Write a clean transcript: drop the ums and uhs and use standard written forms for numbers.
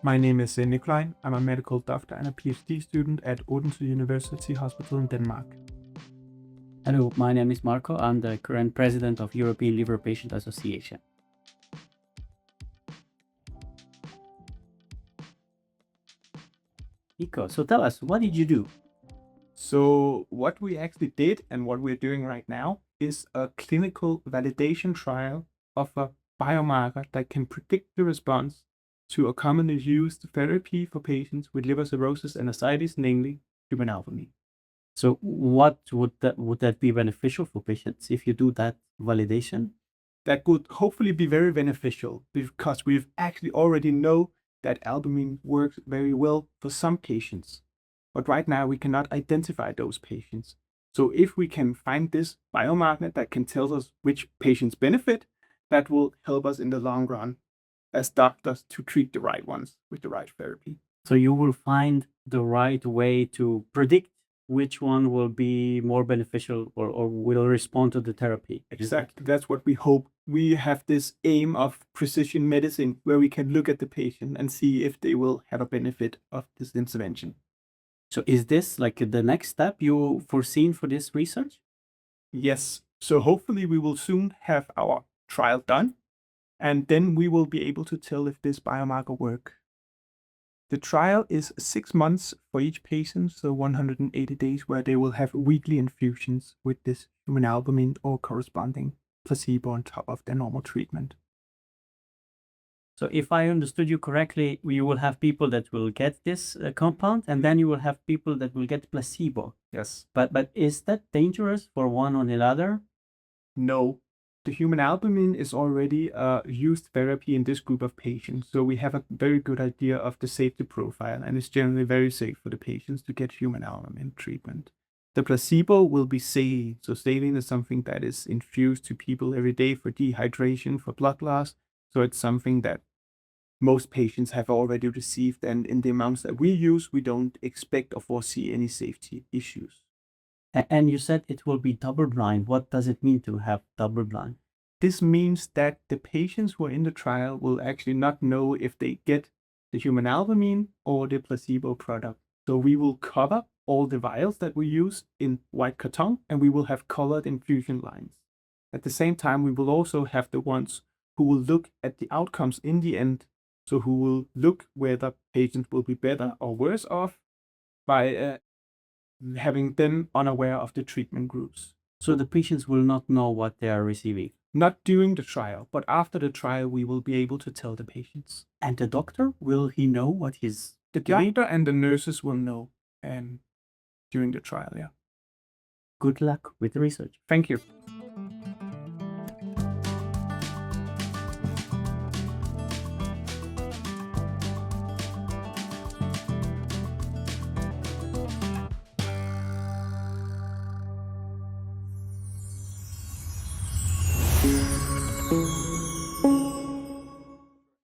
My name is Nikolaj. I'm a medical doctor and a PhD student at Odense University Hospital in Denmark. Hello, my name is Marco. I'm the current president of European Liver Patient Association. Nico, so tell us, what did you do? So what we actually did and what we're doing right now is a clinical validation trial of a biomarker that can predict the response to a commonly used therapy for patients with liver cirrhosis and ascites, namely human albumin. So what would that be beneficial for patients if you do that validation? That would hopefully be very beneficial because we've actually already know that albumin works very well for some patients. But right now we cannot identify those patients. So if we can find this biomarker that can tell us which patients benefit, that will help us in the long run as doctors to treat the right ones with the right therapy. So you will find the right way to predict which one will be more beneficial or will respond to the therapy. Exactly. That's what we hope. We have this aim of precision medicine where we can look at the patient and see if they will have a benefit of this intervention. So is this like the next step you foreseen for this research? Yes. So hopefully we will soon have our trial done, and then we will be able to tell if this biomarker works. The trial is 6 months for each patient, so 180 days, where they will have weekly infusions with this human albumin or corresponding placebo on top of their normal treatment. So if I understood you correctly, you will have people that will get this compound, and then you will have people that will get placebo. Yes. But is that dangerous for one or the other? No. The human albumin is already a used therapy in this group of patients, so we have a very good idea of the safety profile, and it's generally very safe for the patients to get human albumin treatment. The placebo will be saline. So saline is something that is infused to people every day for dehydration, for blood loss. So it's something that most patients have already received, and in the amounts that we use, we don't expect or foresee any safety issues. And you said it will be double blind. What does it mean to have double blind? This means that the patients who are in the trial will actually not know if they get the human albumin or the placebo product. So we will cover all the vials that we use in white carton, and we will have colored infusion lines. At the same time, we will also have the ones who will look at the outcomes in the end. So who will look whether patients will be better or worse off by having them unaware of the treatment groups. So the patients will not know what they are receiving? Not during the trial, but after the trial, we will be able to tell the patients. And the doctor, will he know what he's The doctor and the nurses will know during the trial, yeah. Good luck with the research. Thank you.